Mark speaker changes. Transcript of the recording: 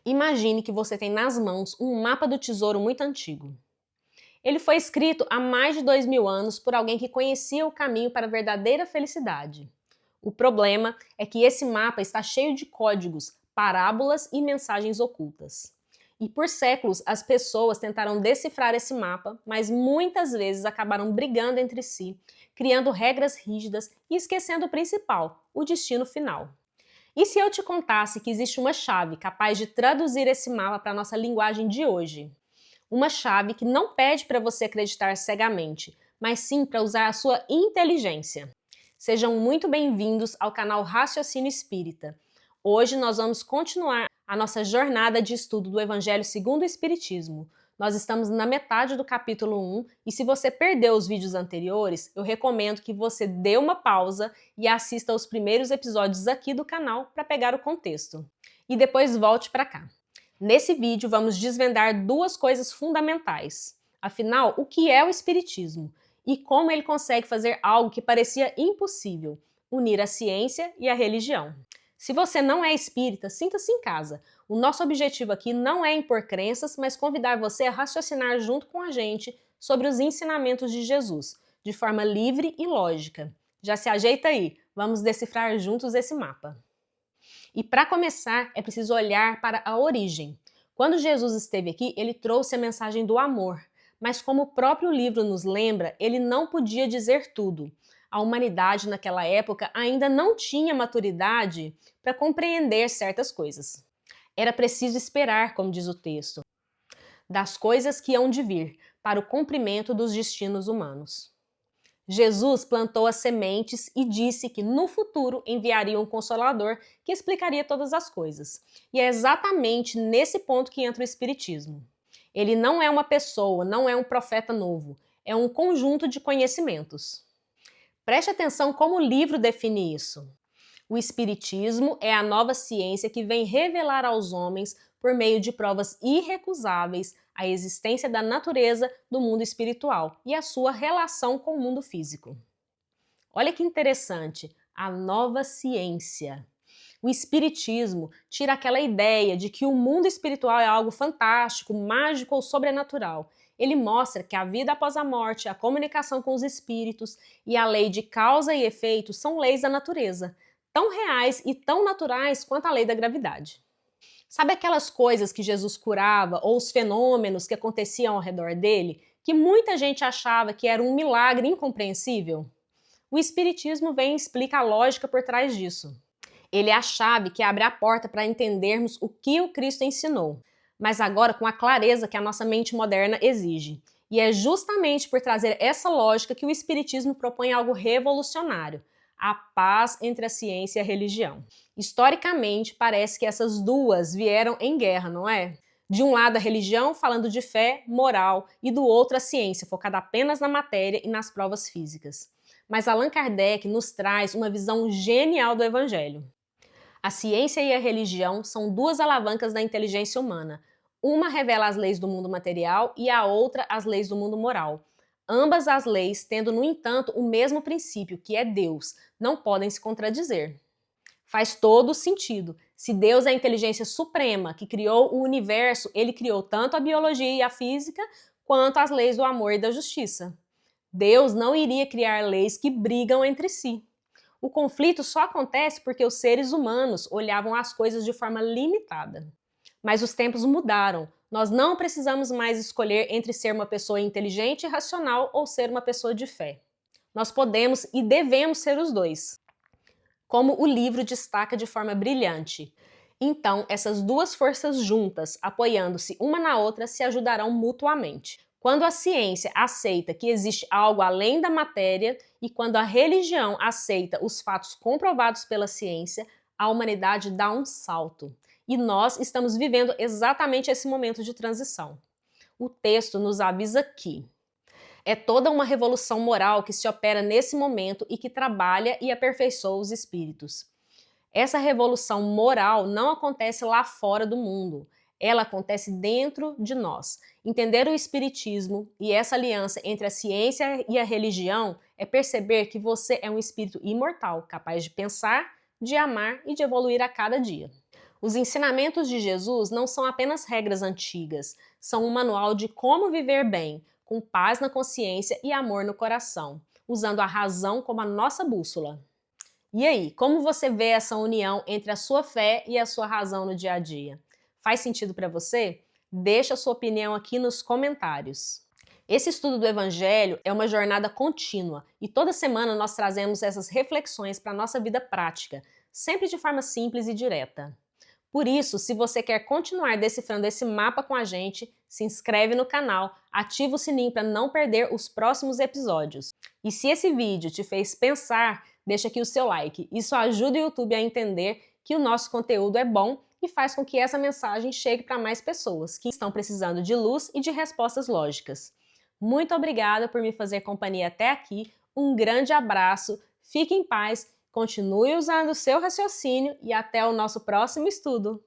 Speaker 1: Imagine que você tem nas mãos um mapa do tesouro muito antigo. Ele foi escrito há mais de 2000 anos por alguém que conhecia o caminho para a verdadeira felicidade. O problema é que esse mapa está cheio de códigos, parábolas e mensagens ocultas. E por séculos as pessoas tentaram decifrar esse mapa, mas muitas vezes acabaram brigando entre si, criando regras rígidas e esquecendo o principal, o destino final. E se eu te contasse que existe uma chave capaz de traduzir esse mapa para a nossa linguagem de hoje? Uma chave que não pede para você acreditar cegamente, mas sim para usar a sua inteligência. Sejam muito bem-vindos ao canal Raciocínio Espírita. Hoje nós vamos continuar a nossa jornada de estudo do Evangelho segundo o Espiritismo. Nós estamos na metade do capítulo 1 e se você perdeu os vídeos anteriores, eu recomendo que você dê uma pausa e assista aos primeiros episódios aqui do canal para pegar o contexto. E depois volte para cá. Nesse vídeo vamos desvendar duas coisas fundamentais. Afinal, o que é o Espiritismo? E como ele consegue fazer algo que parecia impossível, unir a ciência e a religião. Se você não é espírita, sinta-se em casa. O nosso objetivo aqui não é impor crenças, mas convidar você a raciocinar junto com a gente sobre os ensinamentos de Jesus, de forma livre e lógica. Já se ajeita aí, vamos decifrar juntos esse mapa. E para começar, é preciso olhar para a origem. Quando Jesus esteve aqui, ele trouxe a mensagem do amor. Mas como o próprio livro nos lembra, ele não podia dizer tudo. A humanidade naquela época ainda não tinha maturidade para compreender certas coisas. Era preciso esperar, como diz o texto, das coisas que hão de vir, para o cumprimento dos destinos humanos. Jesus plantou as sementes e disse que no futuro enviaria um Consolador que explicaria todas as coisas. E é exatamente nesse ponto que entra o Espiritismo. Ele não é uma pessoa, não é um profeta novo, é um conjunto de conhecimentos. Preste atenção como o livro define isso. O Espiritismo é a nova ciência que vem revelar aos homens, por meio de provas irrecusáveis, a existência da natureza do mundo espiritual e a sua relação com o mundo físico. Olha que interessante, a nova ciência. O Espiritismo tira aquela ideia de que o mundo espiritual é algo fantástico, mágico ou sobrenatural. Ele mostra que a vida após a morte, a comunicação com os espíritos e a lei de causa e efeito são leis da natureza, tão reais e tão naturais quanto a lei da gravidade. Sabe aquelas coisas que Jesus curava ou os fenômenos que aconteciam ao redor dele, que muita gente achava que era um milagre incompreensível? O Espiritismo vem e explica a lógica por trás disso. Ele é a chave que abre a porta para entendermos o que o Cristo ensinou, mas agora com a clareza que a nossa mente moderna exige. E é justamente por trazer essa lógica que o Espiritismo propõe algo revolucionário: a paz entre a ciência e a religião. Historicamente, parece que essas duas vieram em guerra, não é? De um lado a religião falando de fé, moral, e do outro a ciência, focada apenas na matéria e nas provas físicas. Mas Allan Kardec nos traz uma visão genial do Evangelho. A ciência e a religião são duas alavancas da inteligência humana. Uma revela as leis do mundo material e a outra as leis do mundo moral. Ambas as leis tendo, no entanto, o mesmo princípio, que é Deus, não podem se contradizer. Faz todo sentido. Se Deus é a inteligência suprema que criou o universo, ele criou tanto a biologia e a física, quanto as leis do amor e da justiça. Deus não iria criar leis que brigam entre si. O conflito só acontece porque os seres humanos olhavam as coisas de forma limitada. Mas os tempos mudaram. Nós não precisamos mais escolher entre ser uma pessoa inteligente e racional ou ser uma pessoa de fé. Nós podemos e devemos ser os dois, como o livro destaca de forma brilhante. Então, essas duas forças juntas, apoiando-se uma na outra, se ajudarão mutuamente. Quando a ciência aceita que existe algo além da matéria e quando a religião aceita os fatos comprovados pela ciência, a humanidade dá um salto. E nós estamos vivendo exatamente esse momento de transição. O texto nos avisa que é toda uma revolução moral que se opera nesse momento e que trabalha e aperfeiçoa os espíritos. Essa revolução moral não acontece lá fora do mundo. Ela acontece dentro de nós. Entender o Espiritismo e essa aliança entre a ciência e a religião é perceber que você é um espírito imortal, capaz de pensar, de amar e de evoluir a cada dia. Os ensinamentos de Jesus não são apenas regras antigas, são um manual de como viver bem, com paz na consciência e amor no coração, usando a razão como a nossa bússola. E aí, como você vê essa união entre a sua fé e a sua razão no dia a dia? Faz sentido para você? Deixa a sua opinião aqui nos comentários. Esse estudo do Evangelho é uma jornada contínua e toda semana nós trazemos essas reflexões para a nossa vida prática, sempre de forma simples e direta. Por isso, se você quer continuar decifrando esse mapa com a gente, se inscreve no canal, ativa o sininho para não perder os próximos episódios. E se esse vídeo te fez pensar, deixa aqui o seu like. Isso ajuda o YouTube a entender que o nosso conteúdo é bom e faz com que essa mensagem chegue para mais pessoas que estão precisando de luz e de respostas lógicas. Muito obrigada por me fazer companhia até aqui, um grande abraço, fique em paz, continue usando o seu raciocínio e até o nosso próximo estudo!